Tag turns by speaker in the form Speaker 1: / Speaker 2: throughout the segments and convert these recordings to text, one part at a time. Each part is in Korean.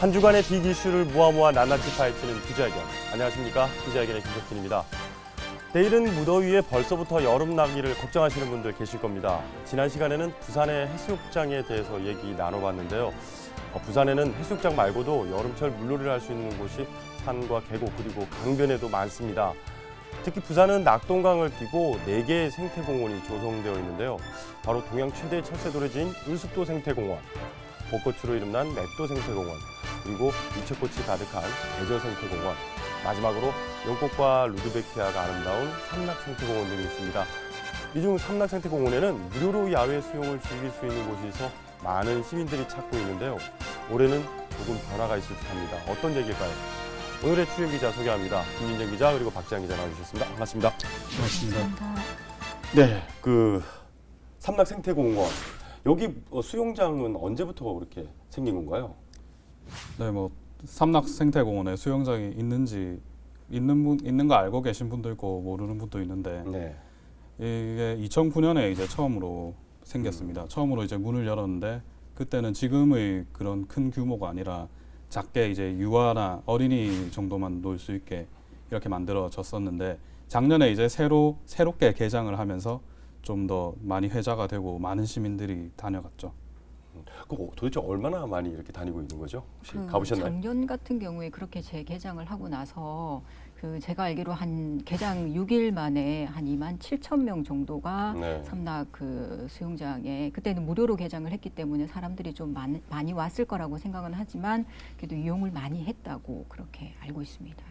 Speaker 1: 한 주간의 빅 이슈를 모아 낱낱이 파헤치는 기자회견. 안녕하십니까? 기자회견의 김석진입니다. 내일은 무더위에 벌써부터 여름 나기를 걱정하시는 분들 계실 겁니다. 지난 시간에는 부산의 해수욕장에 대해서 얘기 나눠봤는데요. 부산에는 해수욕장 말고도 여름철 물놀이를 할 수 있는 곳이 산과 계곡 그리고 강변에도 많습니다. 특히 부산은 낙동강을 끼고 4개의 생태공원이 조성되어 있는데요. 바로 동양 최대 철새도래지인 을숙도 생태공원, 벚꽃으로 이름난 맥도 생태공원, 그리고 유채꽃이 가득한 대저 생태공원, 마지막으로 연꽃과 루드베키아가 아름다운 삼락 생태공원 등이 있습니다. 이 중 삼락 생태공원에는 무료로 야외 수영을 즐길 수 있는 곳이 있어 많은 시민들이 찾고 있는데요. 올해는 조금 변화가 있을 듯합니다. 어떤 얘기일까요? 오늘의 출연 기자 소개합니다. 김민정 기자 그리고 박지한 기자 나와주셨습니다. 반갑습니다.
Speaker 2: 고맙습니다.
Speaker 1: 네, 삼락 생태공원 여기 수영장은 언제부터 그렇게 생긴 건가요?
Speaker 2: 네, 삼락 생태공원에 수영장이 있는 거 알고 계신 분도 있고 모르는 분도 있는데
Speaker 1: 네.
Speaker 2: 이게 2009년에 이제 처음으로 생겼습니다. 처음으로 이제 문을 열었는데 그때는 지금의 그런 큰 규모가 아니라 작게 이제 유아나 어린이 정도만 놀 수 있게 이렇게 만들어졌었는데 작년에 이제 새롭게 개장을 하면서 좀 더 많이 회자가 되고 많은 시민들이 다녀갔죠.
Speaker 1: 도대체 얼마나 많이 이렇게 다니고 있는 거죠? 혹시 가보셨나요?
Speaker 3: 작년 같은 경우에 그렇게 재개장을 하고 나서 제가 알기로 한 개장 6일 만에 한 27,000명 정도가
Speaker 1: 네.
Speaker 3: 삼락 수영장에 그때는 무료로 개장을 했기 때문에 사람들이 좀 많이 왔을 거라고 생각은 하지만 그래도 이용을 많이 했다고 그렇게 알고 있습니다.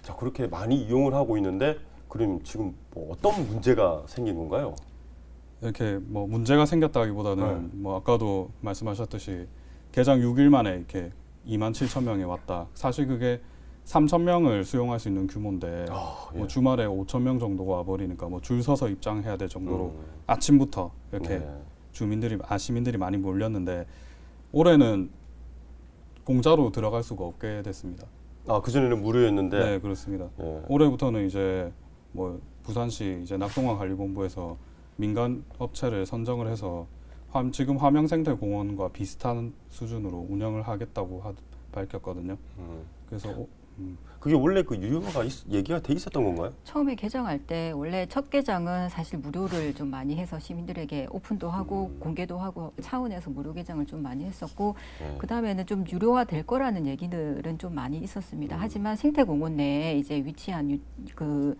Speaker 1: 자, 그렇게 많이 이용을 하고 있는데 그럼 지금 어떤 문제가 생긴 건가요?
Speaker 2: 이렇게 문제가 생겼다기보다는 아까도 말씀하셨듯이 개장 6일 만에 이렇게 27,000명이 왔다. 사실 그게 3,000명을 수용할 수 있는 규모인데
Speaker 1: 예.
Speaker 2: 주말에 5,000명 정도가 와버리니까 줄 서서 입장해야 될 정도로 아침부터 이렇게 시민들이 많이 몰렸는데 올해는 공짜로 들어갈 수가 없게 됐습니다.
Speaker 1: 그전에는 무료였는데.
Speaker 2: 네, 그렇습니다.
Speaker 1: 예.
Speaker 2: 올해부터는 이제 부산시 이제 낙동강관리본부에서 민간 업체를 선정을 해서 지금 화명생태공원과 비슷한 수준으로 운영을 하겠다고 밝혔거든요. 그래서
Speaker 1: 그게 원래 유료화가 얘기가 돼 있었던 건가요?
Speaker 3: 처음에 개장할 때 원래 첫 개장은 사실 무료를 좀 많이 해서 시민들에게 오픈도 하고 공개도 하고 차원에서 무료 개장을 좀 많이 했었고 그 다음에는 좀 유료화 될 거라는 얘기들은 좀 많이 있었습니다. 하지만 생태공원 내에 이제 위치한 그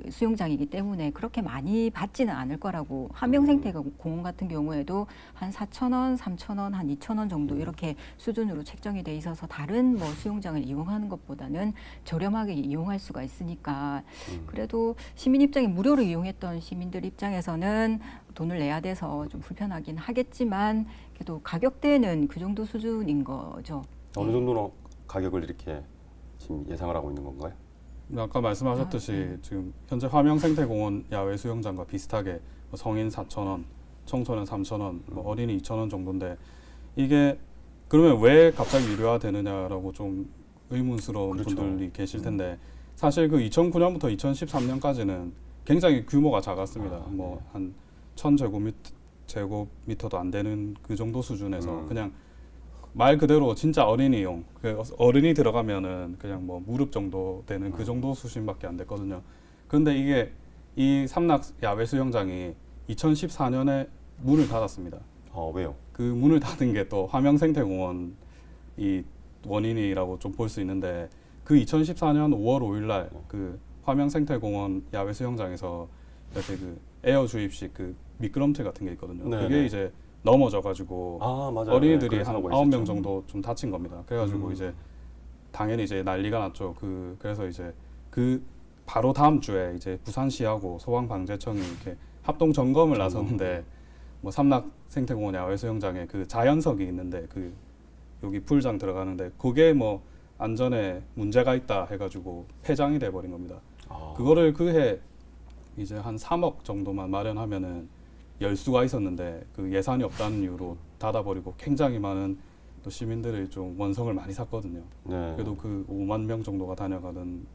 Speaker 3: 수영장이기 때문에 그렇게 많이 받지는 않을 거라고 함영생태공원 같은 경우에도 한 4,000원, 3,000원, 한 2,000원 정도 이렇게 수준으로 책정이 돼 있어서 다른 수영장을 이용하는 것보다는 저렴하게 이용할 수가 있으니까 그래도 시민 입장에 무료로 이용했던 시민들 입장에서는 돈을 내야 돼서 좀 불편하긴 하겠지만 그래도 가격대는 그 정도 수준인 거죠.
Speaker 1: 어느 정도の가격을 이렇게 지금 예상을 하고 있는 건가요?
Speaker 2: 아까 말씀하셨듯이 지금 현재 화명생태공원 야외 수영장과 비슷하게 성인 4,000원, 청소년 3,000원, 어린이 2,000원 정도인데 이게 그러면 왜 갑자기 유료화 되느냐라고 좀 의문스러운 분들이 계실 텐데 사실 그 2009년부터 2013년까지는 굉장히 규모가 작았습니다. 한 1,000제곱미터도 안 되는 그 정도 수준에서 그냥 말 그대로 진짜 어린이용, 어른이 들어가면은 그냥 무릎 정도 되는 그 정도 수심밖에 안 됐거든요. 그런데 이게 이 삼락 야외 수영장이 2014년에 문을 닫았습니다.
Speaker 1: 왜요?
Speaker 2: 그 문을 닫은 게 또 화명생태공원 이 원인이라고 좀 볼 수 있는데 그 2014년 5월 5일날 그 화명생태공원 야외 수영장에서 이렇게 에어 주입식 미끄럼틀 같은 게 있거든요.
Speaker 1: 네네.
Speaker 2: 그게 이제 넘어져가지고
Speaker 1: 맞아요.
Speaker 2: 어린이들이
Speaker 1: 네,
Speaker 2: 한 9명 정도 좀 다친 겁니다. 그래가지고 이제 당연히 이제 난리가 났죠. 그래서 이제 바로 다음 주에 이제 부산시하고 소방방재청이 이렇게 합동 점검을 나섰는데 삼락 생태공원 야외 수영장에 자연석이 있는데 여기 풀장 들어가는데 그게 안전에 문제가 있다 해가지고 폐장이 돼버린 겁니다. 그거를 그해 이제 한 3억 정도만 마련하면은 열 수가 있었는데 예산이 없다는 이유로 닫아버리고 굉장히 많은 또 시민들이 좀 원성을 많이 샀거든요.
Speaker 1: 네.
Speaker 2: 그래도 5만 명 정도가 다녀가던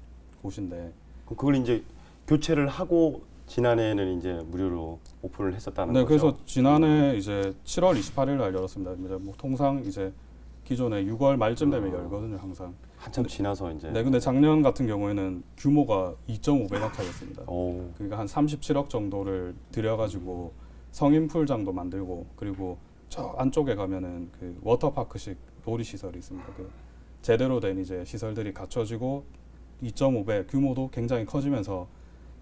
Speaker 2: 곳인데
Speaker 1: 그걸 이제 교체를 하고 지난해에는 이제 무료로 오픈을 했었다는 거죠.
Speaker 2: 그래서 지난해 이제 7월 28일 날 열었습니다. 이제 통상 이제 기존에 6월 말쯤 되면 열거든요, 항상.
Speaker 1: 한참 지나서 이제.
Speaker 2: 네, 근데 작년 같은 경우에는 규모가 2.5배 가까이였습니다.
Speaker 1: 오.
Speaker 2: 그러니까 한 37억 정도를 들여가지고 성인 풀장도 만들고, 그리고 저 안쪽에 가면은 그 워터파크식 놀이 시설이 있습니다. 그 제대로 된 이제 시설들이 갖춰지고 2.5배 규모도 굉장히 커지면서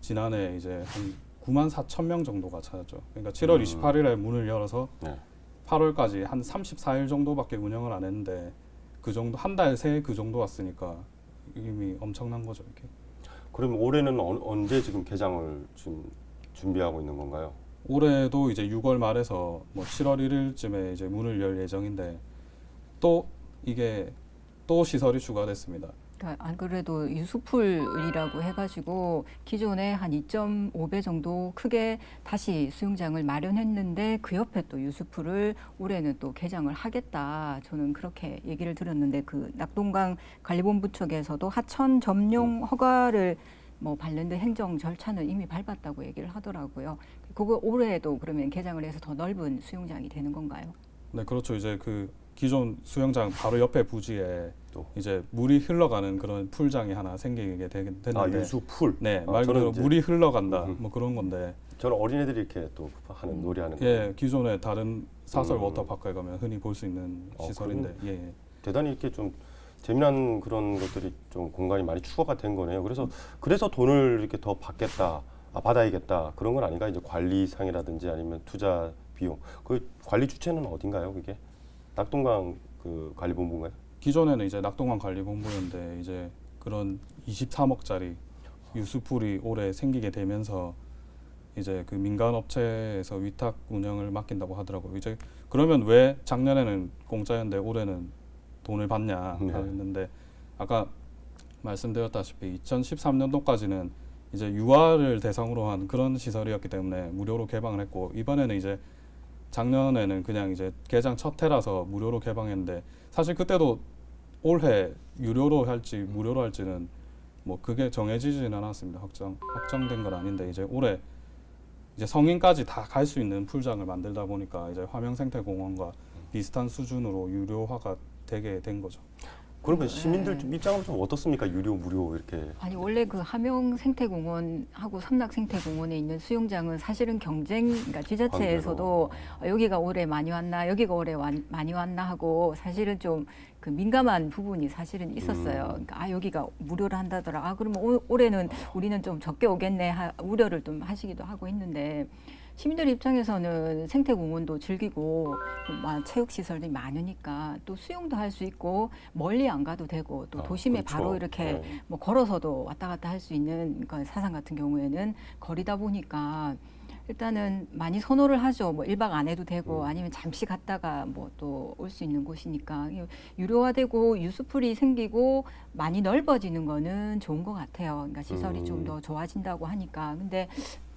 Speaker 2: 지난해 이제 한 9만 4천 명 정도가 찾았죠. 그러니까 7월 28일에 문을 열어서
Speaker 1: 네.
Speaker 2: 8월까지 한 34일 정도밖에 운영을 안 했는데 그 정도 한 달 새 그 정도 왔으니까 이미 엄청난 거죠, 이렇게.
Speaker 1: 그럼 올해는 언제 지금 개장을 지금 준비하고 있는 건가요?
Speaker 2: 올해도 이제 6월 말에서 뭐 7월 1일쯤에 이제 문을 열 예정인데 또 이게 또 시설이 추가됐습니다.
Speaker 3: 그러니까 안 그래도 유수풀이라고 해가지고 기존에 한 2.5배 정도 크게 다시 수영장을 마련했는데 그 옆에 또 유수풀을 올해는 또 개장을 하겠다. 저는 그렇게 얘기를 들었는데 그 낙동강 관리본부 측에서도 하천 점용 허가를 뭐 관련된 행정 절차는 이미 밟았다고 얘기를 하더라고요. 그거 올해도 그러면 개장을 해서 더 넓은 수영장이 되는 건가요?
Speaker 2: 네, 그렇죠. 이제 그 기존 수영장 바로 옆에 부지에
Speaker 1: 또.
Speaker 2: 이제 물이 흘러가는 그런 풀장이 하나 생기게 됐는데
Speaker 1: 아, 유수풀.
Speaker 2: 네,
Speaker 1: 아,
Speaker 2: 말 그대로
Speaker 1: 저는 이제-
Speaker 2: 물이 흘러간다 뭐 그런 건데
Speaker 1: 저는 어린애들이 이렇게 또 하는 놀이하는 거.
Speaker 2: 예, 기존에 다른 사설
Speaker 1: 음.
Speaker 2: 워터파크에 가면 흔히 볼 수 있는 시설인데 예, 예.
Speaker 1: 대단히 이렇게 좀 재미난 그런 것들이 좀 공간이 많이 추가가 된 거네요. 그래서 돈을 이렇게 더 받겠다, 받아야겠다 그런 건 아닌가? 이제 관리상이라든지 아니면 투자 비용. 그 관리 주체는 어딘가요? 그게 낙동강 그 관리본부인가요?
Speaker 2: 기존에는 이제 낙동강 관리본부였는데 이제 그런 23억짜리 유수풀이 올해 생기게 되면서 이제 그 민간 업체에서 위탁 운영을 맡긴다고 하더라고요. 이제 그러면 왜 작년에는 공짜였는데 올해는 돈을 받냐
Speaker 1: 네.
Speaker 2: 했는데 아까 말씀드렸다시피 2013년도까지는 이제 유아를 대상으로 한 그런 시설이었기 때문에 무료로 개방을 했고 이번에는 이제 작년에는 그냥 이제 개장 첫 해라서 무료로 개방했는데 사실 그때도 올해 유료로 할지 무료로 할지는 뭐 그게 정해지지는 않았습니다. 확정된 건 아닌데 이제 올해 이제 성인까지 다 갈 수 있는 풀장을 만들다 보니까 이제 화명생태공원과 비슷한 수준으로 유료화가 되게 된 거죠.
Speaker 1: 그러면 시민들 좀 입장은 좀 어떻습니까? 유료, 무료 이렇게.
Speaker 3: 아니 원래 그 함영 생태공원하고 삼락 생태공원에 있는 수영장은 사실은 경쟁, 그러니까 지자체에서도 여기가 올해 많이 왔나, 여기가 올해 많이 왔나 하고 사실은 좀 그 민감한 부분이 사실은 있었어요. 그러니까 여기가 무료를 한다더라. 그러면 올해는 우리는 좀 적게 오겠네 우려를 좀 하시기도 하고 했는데. 시민들 입장에서는 생태공원도 즐기고 체육시설들이 많으니까 또 수영도 할 수 있고 멀리 안 가도 되고 또 도심에
Speaker 1: 그렇죠.
Speaker 3: 바로 이렇게
Speaker 1: 네.
Speaker 3: 뭐 걸어서도 왔다 갔다 할 수 있는 그 사상 같은 경우에는 거리다 보니까 일단은 많이 선호를 하죠. 뭐 1박 안 해도 되고 아니면 잠시 갔다가 뭐 또 올 수 있는 곳이니까 유료화되고 유수풀이 생기고 많이 넓어지는 거는 좋은 것 같아요. 그러니까 시설이 좀 더 좋아진다고 하니까. 근데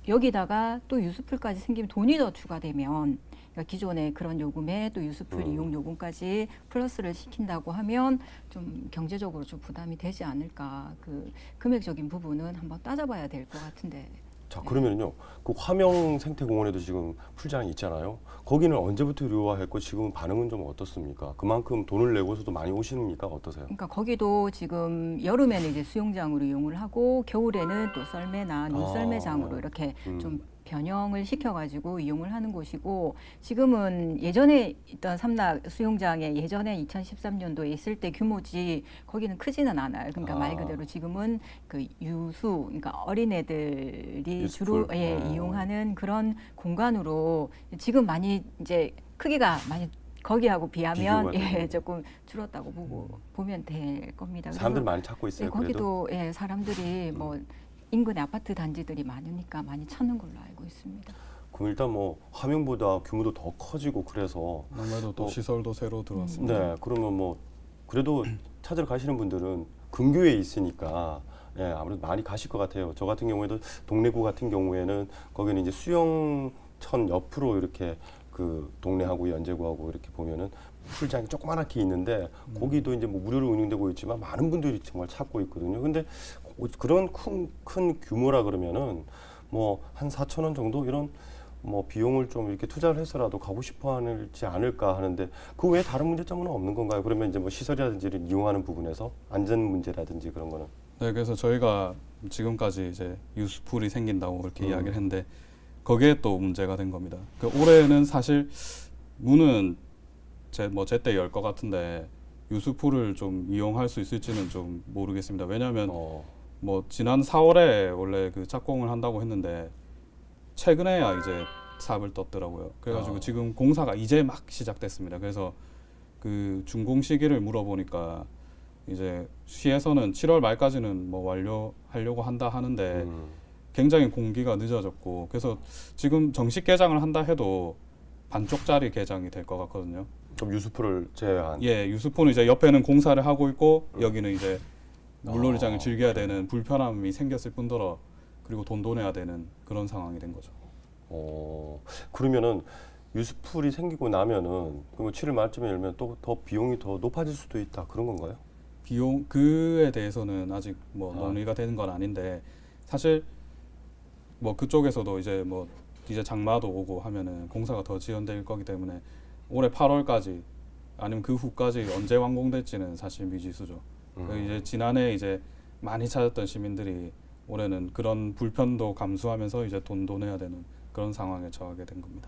Speaker 3: 여기다가 또 유수풀까지 생기면 돈이 더 추가되면 그러니까 기존의 그런 요금에 또 유수풀 이용 요금까지 플러스를 시킨다고 하면 좀 경제적으로 좀 부담이 되지 않을까. 그 금액적인 부분은 한번 따져봐야 될 것 같은데.
Speaker 1: 자, 그러면요. 그 화명 생태공원에도 지금 풀장이 있잖아요. 거기는 언제부터 유료화했고 지금 반응은 좀 어떻습니까? 그만큼 돈을 내고서도 많이 오십니까? 어떠세요?
Speaker 3: 그러니까 거기도 지금 여름에는 이제 수영장으로 이용을 하고 겨울에는 또 썰매나 눈썰매장으로 이렇게 좀 변형을 시켜가지고 이용을 하는 곳이고 지금은 예전에 있던 삼락 수영장에 예전에 2013년도에 있을 때 규모지 거기는 크지는 않아요. 그러니까 말 그대로 지금은 그 유수, 그러니까 어린애들이
Speaker 1: 유수풀.
Speaker 3: 주로 이용하는 그런 공간으로 지금 많이 이제 크기가 많이 거기하고 비하면
Speaker 1: 비교가 되는
Speaker 3: 조금 줄었다고 보면 될 겁니다.
Speaker 1: 사람들
Speaker 3: 그리고
Speaker 1: 많이 찾고 있어요. 그래도.
Speaker 3: 거기도 사람들이 뭐 인근에 아파트 단지들이 많으니까 많이 찾는 걸로 알고 있습니다.
Speaker 1: 그럼 일단 뭐 화명보다 규모도 더 커지고 그래서
Speaker 2: 아무래도 또 시설도 새로 들어왔습니다.
Speaker 1: 네, 그러면 뭐 그래도 찾으러 가시는 분들은 근교에 있으니까 아무래도 많이 가실 것 같아요. 저 같은 경우에도 동래구 같은 경우에는 거기는 이제 수영천 옆으로 이렇게 그 동래하고 연제구하고 이렇게 보면은 풀장이 조그맣게 있는데 거기도 이제 뭐 무료로 운영되고 있지만 많은 분들이 정말 찾고 있거든요. 근데 그런 큰 규모라 그러면은 뭐 한 4천 원 정도 이런 뭐 비용을 좀 이렇게 투자를 해서라도 가고 싶어 하지 않을까 하는데 그 외에 다른 문제점은 없는 건가요? 그러면 이제 뭐 시설이라든지를 이용하는 부분에서 안전 문제라든지 그런 거는
Speaker 2: 네, 그래서 저희가 지금까지 이제 유스풀이 생긴다고 그렇게 이야기를 했는데 거기에 또 문제가 된 겁니다. 그 올해는 사실 문은 제때 열 것 같은데 유스풀을 좀 이용할 수 있을지는 좀 모르겠습니다. 왜냐하면 뭐 지난 4월에 원래 그 착공을 한다고 했는데 최근에야 이제 사업을 떴더라고요. 그래가지고 지금 공사가 이제 막 시작됐습니다. 그래서 그 준공 시기를 물어보니까 이제 시에서는 7월 말까지는 뭐 완료하려고 한다 하는데 굉장히 공기가 늦어졌고 그래서 지금 정식 개장을 한다 해도 반쪽짜리 개장이 될 것 같거든요.
Speaker 1: 좀 유스풀을 제외한.
Speaker 2: 예, 유스포는 이제 옆에는 공사를 하고 있고 여기는 이제 물놀이장을 즐겨야 되는 불편함이 생겼을 뿐더러 그리고 돈도 내야 되는 그런 상황이 된 거죠.
Speaker 1: 그러면은 유스풀이 생기고 나면은 그럼 7월 말쯤에 열면 또 더 비용이 더 높아질 수도 있다 그런 건가요?
Speaker 2: 비용 그에 대해서는 아직 뭐 논의가 되는 건 아닌데 사실 뭐 그쪽에서도 이제 뭐 이제 장마도 오고 하면은 공사가 더 지연될 거기 때문에 올해 8월까지 아니면 그 후까지 언제 완공될지는 사실 미지수죠. 이제 지난해 이제 많이 찾았던 시민들이 올해는 그런 불편도 감수하면서 이제 돈도 내야 되는 그런 상황에 처하게 된 겁니다.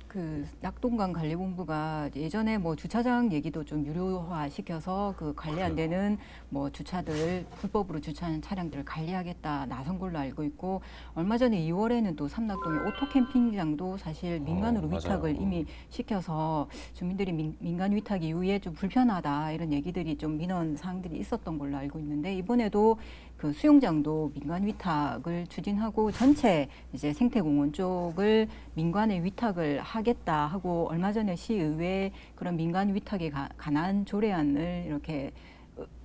Speaker 3: 그 낙동강 관리본부가 예전에 뭐 주차장 얘기도 좀 유료화 시켜서 그 관리 안 되는 뭐 주차들 불법으로 주차하는 차량들을 관리하겠다 나선 걸로 알고 있고 얼마 전에 2월에는 또 삼낙동의 오토 캠핑장도 사실 민간으로 위탁을 이미 시켜서 주민들이 민간 위탁 이후에 좀 불편하다 이런 얘기들이 좀 민원 사항들이 있었던 걸로 알고 있는데 이번에도 그 수영장도 민간 위탁을 추진하고 전체 이제 생태공원 쪽을 민간에 위탁을 하겠다 하고 얼마 전에 시의회 그런 민간 위탁에 관한 조례안을 이렇게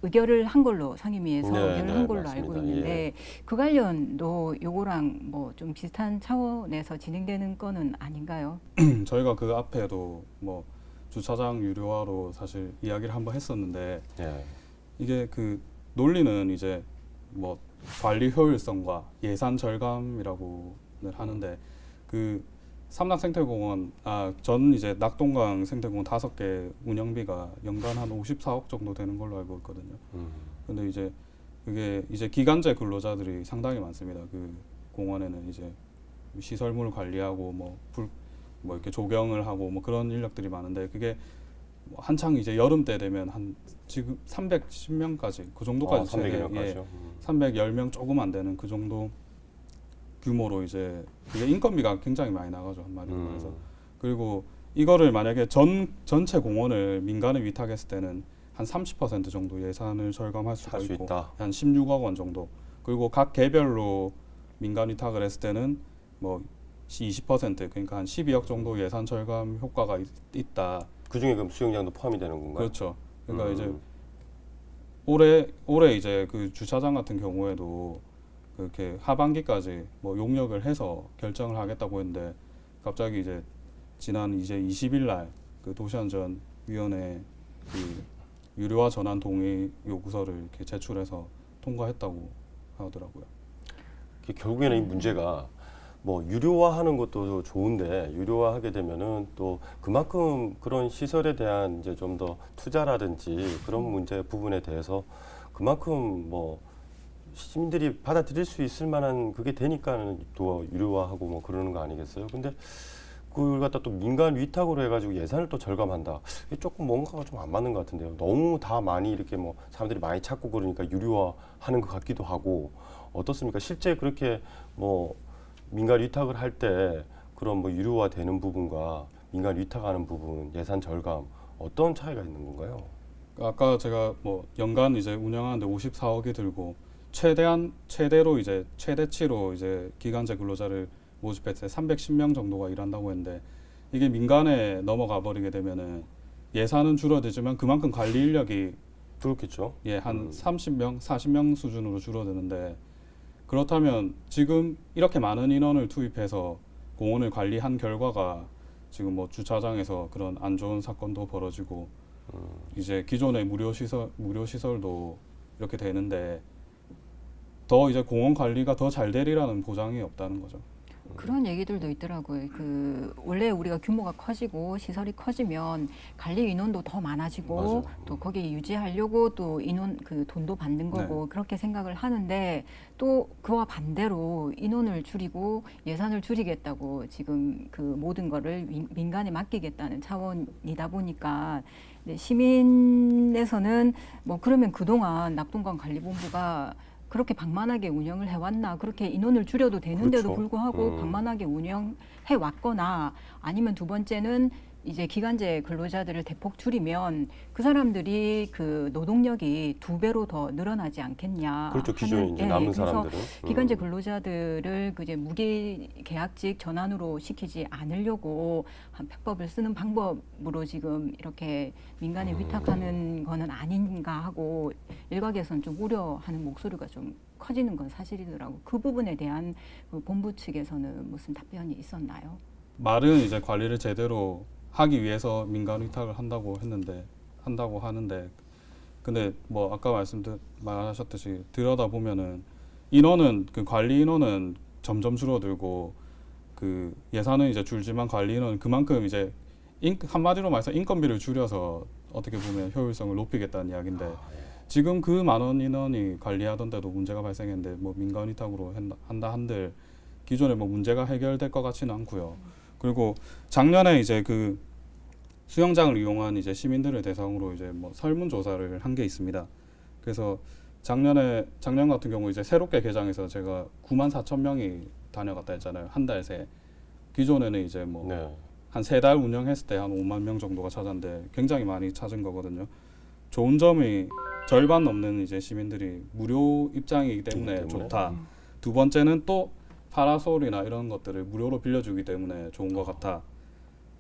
Speaker 3: 의결을 한 걸로 상임위에서 의결을 한 걸로
Speaker 1: 맞습니다.
Speaker 3: 알고 있는데 그 관련도 요거랑 뭐 좀 비슷한 차원에서 진행되는 거는 아닌가요?
Speaker 2: 저희가 그 앞에도 뭐 주차장 유료화로 사실 이야기를 한번 했었는데 이게 그 논리는 이제 뭐 관리 효율성과 예산 절감이라고는 하는데 그 삼낙 생태공원 전 이제 낙동강 생태공원 5개 운영비가 연간 한 54억 정도 되는 걸로 알고 있거든요. 근데 이제 그게 이제 기간제 근로자들이 상당히 많습니다. 그 공원에는 이제 시설물 관리하고 뭐 이렇게 조경을 하고 뭐 그런 인력들이 많은데 그게 뭐 한창 이제 여름 때 되면 한 지금 310명까지 그 정도까지
Speaker 1: 300명까지요.
Speaker 2: 310명 조금 안 되는 그 정도 규모로 이제 그게 인건비가 굉장히 많이 나가죠 한 마리로 해서 그리고 이거를 만약에 전체 공원을 민간에 위탁했을 때는 한 30% 정도 예산을 절감할 수가
Speaker 1: 할 수
Speaker 2: 있고
Speaker 1: 있다.
Speaker 2: 한 16억 원 정도 그리고 각 개별로 민간 위탁을 했을 때는 뭐 20% 그러니까 한 12억 정도 예산 절감 효과가 있다.
Speaker 1: 그 중에 그럼 수영장도 포함이 되는 건가요?
Speaker 2: 그렇죠. 그러니까 이제 올해 이제 그 주차장 같은 경우에도 그렇게 하반기까지 뭐 용역을 해서 결정을 하겠다고 했는데 갑자기 이제 지난 이제 20일 날 그 도시안전위원회 그 유료화 전환 동의 요구서를 이렇게 제출해서 통과했다고 하더라고요.
Speaker 1: 결국에는 이 문제가 뭐 유료화하는 것도 좋은데 유료화하게 되면은 또 그만큼 그런 시설에 대한 이제 좀 더 투자라든지 그런 문제 부분에 대해서 그만큼 뭐 시민들이 받아들일 수 있을 만한 그게 되니까는 또 유료화하고 뭐 그러는 거 아니겠어요? 근데 그걸 갖다 또 민간 위탁으로 해가지고 예산을 또 절감한다. 이게 조금 뭔가가 좀 안 맞는 것 같은데요. 너무 다 많이 이렇게 뭐 사람들이 많이 찾고 그러니까 유료화하는 것 같기도 하고 어떻습니까? 실제 그렇게 뭐 민간 위탁을 할 때 그런 뭐 유료화 되는 부분과 민간 위탁하는 부분 예산 절감 어떤 차이가 있는 건가요?
Speaker 2: 아까 제가 뭐 연간 이제 운영하는데 54억이 들고 최대로 이제 최대치로 이제 기간제 근로자를 모집했을 때 310명 정도가 일한다고 했는데 이게 민간에 넘어가 버리게 되면은 예산은 줄어들지만 그만큼 관리 인력이
Speaker 1: 그렇겠죠.
Speaker 2: 한 30명, 40명 수준으로 줄어드는데 그렇다면 지금 이렇게 많은 인원을 투입해서 공원을 관리한 결과가 지금 뭐 주차장에서 그런 안 좋은 사건도 벌어지고 이제 기존의 무료 시설도 이렇게 되는데 더 이제 공원 관리가 더 잘 되리라는 보장이 없다는 거죠.
Speaker 3: 그런 얘기들도 있더라고요. 그 원래 우리가 규모가 커지고 시설이 커지면 관리 인원도 더 많아지고
Speaker 1: 맞아요.
Speaker 3: 또 거기 유지하려고 또 인원 그 돈도 받는 거고 그렇게 생각을 하는데 또 그와 반대로 인원을 줄이고 예산을 줄이겠다고 지금 그 모든 거를 민간에 맡기겠다는 차원이다 보니까 네, 시민에서는 뭐 그러면 그동안 낙동강관리본부가 그렇게 방만하게 운영을 해왔나 그렇게 인원을 줄여도 되는데도
Speaker 1: 그렇죠.
Speaker 3: 불구하고 방만하게 운영해 왔거나 아니면 두 번째는 이제 기간제 근로자들을 대폭 줄이면 그 사람들이 그 노동력이 2배로 더 늘어나지 않겠냐.
Speaker 1: 그렇죠. 기존에
Speaker 3: 하는,
Speaker 1: 이제
Speaker 3: 예,
Speaker 1: 남은
Speaker 3: 그래서
Speaker 1: 사람들은.
Speaker 3: 기간제 근로자들을 그 이제 무기 계약직 전환으로 시키지 않으려고 한 폐법을 쓰는 방법으로 지금 이렇게 민간에 위탁하는 거는 아닌가 하고 일각에서는 좀 우려하는 목소리가 좀 커지는 건 사실이더라고. 그 부분에 대한 그 본부 측에서는 무슨 답변이 있었나요?
Speaker 2: 말은 이제 관리를 제대로 하기 위해서 민간 위탁을 한다고 하는데 근데 뭐 아까 말하셨듯이 들여다 보면은 인원은 그 관리 인원은 점점 줄어들고 그 예산은 이제 줄지만 관리 인원은 그만큼 이제 한마디로 말해서 인건비를 줄여서 어떻게 보면 효율성을 높이겠다는 이야기인데 지금 그 많은 인원이 관리하던데도 문제가 발생했는데 뭐 민간 위탁으로 한다 한들 기존에 뭐 문제가 해결될 것 같지는 않고요. 그리고 작년에 이제 그 수영장을 이용한 이제 시민들을 대상으로 이제 뭐 설문조사를 한 게 있습니다. 그래서 작년 같은 경우 이제 새롭게 개장해서 제가 94,000명이 다녀갔다 했잖아요. 한 달 새. 기존에는 이제 뭐
Speaker 1: 네.
Speaker 2: 한 3달 운영했을 때 한 5만 명 정도가 찾았는데 굉장히 많이 찾은 거거든요. 좋은 점이 절반 넘는 이제 시민들이 무료 입장이기 때문에 좋다. 두 번째는 또 파라솔이나 이런 것들을 무료로 빌려주기 때문에 좋은 것 같아.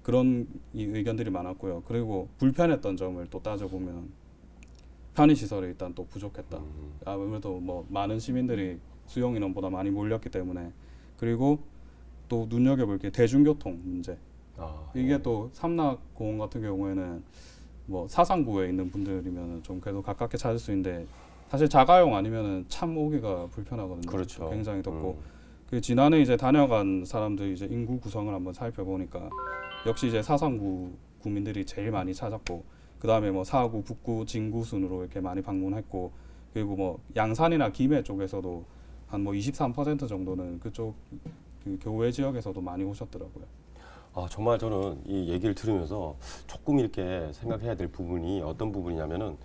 Speaker 2: 그런 의견들이 많았고요. 그리고 불편했던 점을 또 따져보면 편의시설이 일단 또 부족했다. 아무래도 뭐 많은 시민들이 수용 인원보다 많이 몰렸기 때문에. 그리고 또 눈여겨볼 게 대중교통 문제. 이게 또 삼락공원 같은 경우에는 뭐 사상구에 있는 분들이면 좀 그래도 가깝게 찾을 수 있는데 사실 자가용 아니면은 참 오기가 불편하거든요.
Speaker 1: 그렇죠.
Speaker 2: 굉장히 덥고. 그 지난해 이제 다녀간 사람들 이제 인구 구성을 한번 살펴보니까 역시 이제 사상구 구민들이 제일 많이 찾았고 그 다음에 뭐 사구, 북구, 진구 순으로 이렇게 많이 방문했고 그리고 뭐 양산이나 김해 쪽에서도 한 뭐 23% 정도는 그쪽 그 교외 지역에서도 많이 오셨더라고요.
Speaker 1: 정말 저는 이 얘기를 들으면서 조금 이렇게 생각해야 될 부분이 어떤 부분이냐면은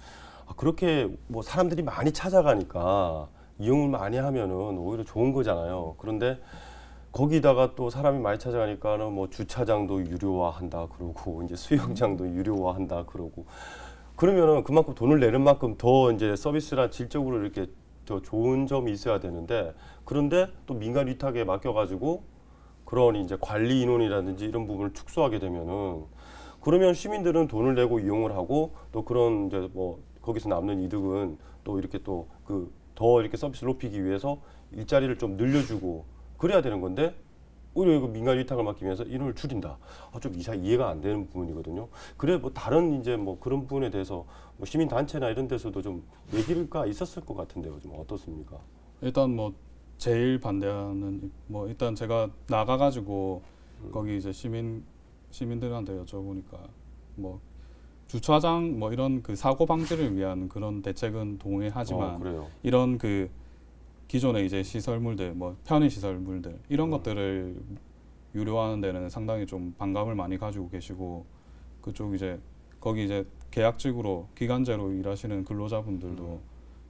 Speaker 1: 그렇게 뭐 사람들이 많이 찾아가니까 이용을 많이 하면은 오히려 좋은 거잖아요. 그런데 거기다가 또 사람이 많이 찾아가니까는 뭐 주차장도 유료화한다 그러고 이제 수영장도 유료화한다 그러고 그러면은 그만큼 돈을 내는 만큼 더 이제 서비스나 질적으로 이렇게 더 좋은 점이 있어야 되는데 그런데 또 민간 위탁에 맡겨가지고 그런 이제 관리 인원이라든지 이런 부분을 축소하게 되면은 그러면 시민들은 돈을 내고 이용을 하고 또 그런 이제 뭐 거기서 남는 이득은 또 이렇게 또 그 더 이렇게 서비스를 높이기 위해서 일자리를 좀 늘려주고 그래야 되는 건데 오히려 이거 민간 위탁을 맡기면서 인원을 줄인다. 좀 이해가 안 되는 부분이거든요. 그래 뭐 다른 이제 뭐 그런 부분에 대해서 뭐 시민 단체나 이런 데서도 좀 얘기가 있었을 것 같은데요. 좀 어떻습니까?
Speaker 2: 일단 뭐 제일 반대하는 뭐 일단 제가 나가가지고 거기 이제 시민들한테 여쭤보니까 뭐 주차장 뭐 이런 그 사고 방지를 위한 그런 대책은 동의하지만
Speaker 1: 그래요.
Speaker 2: 이런 그 기존의 이제 시설물들 뭐 편의 시설물들 이런 것들을 유료화하는 데는 상당히 좀 반감을 많이 가지고 계시고 그쪽 이제 거기 이제 계약직으로 기간제로 일하시는 근로자분들도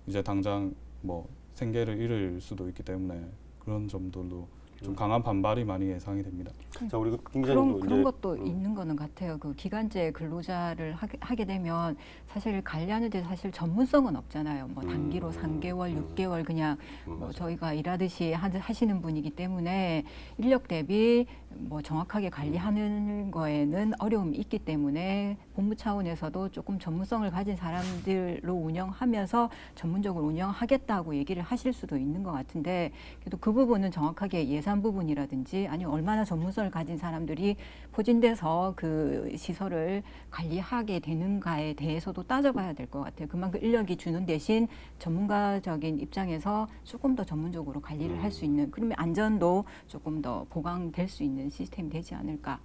Speaker 2: 이제 당장 뭐 생계를 잃을 수도 있기 때문에 그런 점들도 좀 강한 반발이 많이 예상이 됩니다.
Speaker 1: 자, 우리 김 기자님도
Speaker 3: 그런
Speaker 1: 이제
Speaker 3: 것도 있는 거는 같아요. 그 기간제 근로자를 하게 되면 사실 관리하는데 사실 전문성은 없잖아요. 뭐 단기로 3개월, 6개월 그냥 뭐 저희가 일하듯이 하시는 분이기 때문에 인력 대비 뭐 정확하게 관리하는 거에는 어려움이 있기 때문에 본부 차원에서도 조금 전문성을 가진 사람들로 운영하면서 전문적으로 운영하겠다고 얘기를 하실 수도 있는 것 같은데 그래도 그 부분은 정확하게 예산 부분이라든지 아니면 얼마나 전문성을 가진 사람들이 포진돼서 그 시설을 관리하게 되는가에 대해서도 따져봐야 될 것 같아요. 그만큼 인력이 주는 대신 전문가적인 입장에서 조금 더 전문적으로 관리를 할 수 있는, 그러면 안전도 조금 더 보강될 수 있는 시스템이 되지 않을까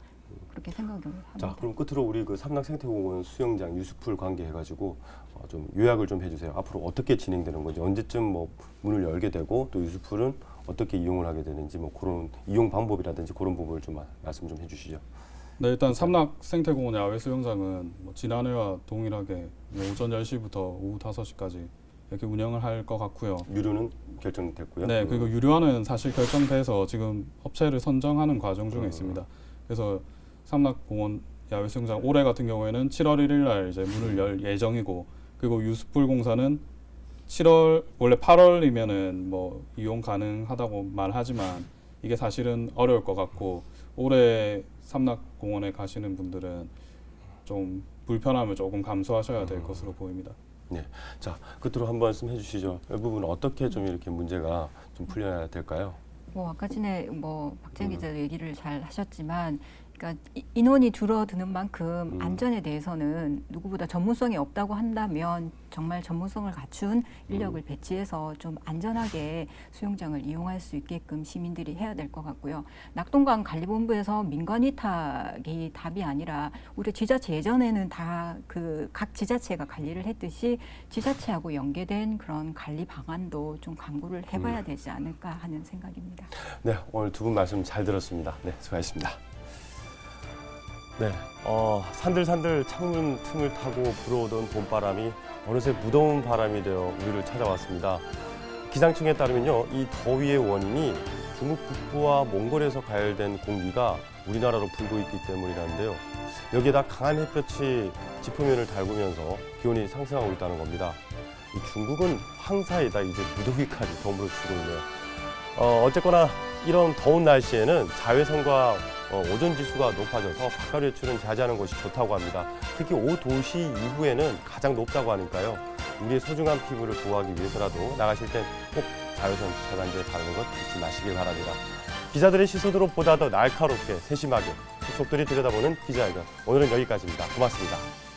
Speaker 3: 그렇게 생각을 합니다.
Speaker 1: 자, 그럼 끝으로 우리 그 삼락 생태공원 수영장 유수풀 관계해가지고 좀 요약을 좀 해주세요. 앞으로 어떻게 진행되는 건지, 언제쯤 뭐 문을 열게 되고 또 유수풀은 어떻게 이용을 하게 되는지, 뭐 그런 이용 방법이라든지 그런 부분을 좀 말씀 좀 해주시죠.
Speaker 2: 네, 일단 삼락 생태공원 야외 수영장은 뭐 지난해와 동일하게 오전 10시부터 오후 5시까지 이렇게 운영을 할 것 같고요.
Speaker 1: 유료는 결정됐고요.
Speaker 2: 네, 그리고 유료화는 사실 결정돼서 지금 업체를 선정하는 과정 중에 있습니다. 그래서 삼락공원 야외 수영장 올해 같은 경우에는 7월 1일 날 이제 문을 열 예정이고, 그리고 유수풀 공사는 7월 원래 8월이면은 뭐 이용 가능하다고 말하지만 이게 사실은 어려울 것 같고, 올해 삼락공원에 가시는 분들은 좀 불편함을 조금 감수하셔야 될 것으로 보입니다.
Speaker 1: 네, 자 끝으로 한 말씀 해주시죠. 이 부분 어떻게 좀 이렇게 문제가 좀 풀려야 될까요?
Speaker 3: 뭐 아까 전에 뭐 박재현 기자 얘기를 잘 하셨지만, 그러니까 인원이 줄어드는 만큼 안전에 대해서는 누구보다 전문성이 없다고 한다면 정말 전문성을 갖춘 인력을 배치해서 좀 안전하게 수영장을 이용할 수 있게끔 시민들이 해야 될 것 같고요. 낙동강 관리본부에서 민관 위탁이 답이 아니라 우리 지자체 예전에는 다 그 각 지자체가 관리를 했듯이 지자체하고 연계된 그런 관리 방안도 좀 강구를 해봐야 되지 않을까 하는 생각입니다.
Speaker 1: 네, 오늘 두 분 말씀 잘 들었습니다. 네, 수고하셨습니다. 네, 산들산들 창문 틈을 타고 불어오던 봄바람이 어느새 무더운 바람이 되어 우리를 찾아왔습니다. 기상청에 따르면요, 이 더위의 원인이 중국 북부와 몽골에서 가열된 공기가 우리나라로 불고 있기 때문이라는데요. 여기에다 강한 햇볕이 지표면을 달구면서 기온이 상승하고 있다는 겁니다. 이 중국은 황사에다 이제 무더위까지 더불어 주고 있네요. 어쨌거나 이런 더운 날씨에는 자외선과 오존 지수가 높아져서 바깥 외출은 자제하는 것이 좋다고 합니다. 특히 오후 2시 이후에는 가장 높다고 하니까요. 우리의 소중한 피부를 보호하기 위해서라도 나가실 땐 꼭 자외선 차단제 바르는 것 잊지 마시길 바랍니다. 기자들의 시선으로 보다 더 날카롭게 세심하게 속속들이 들여다보는 기자회견. 오늘은 여기까지입니다. 고맙습니다.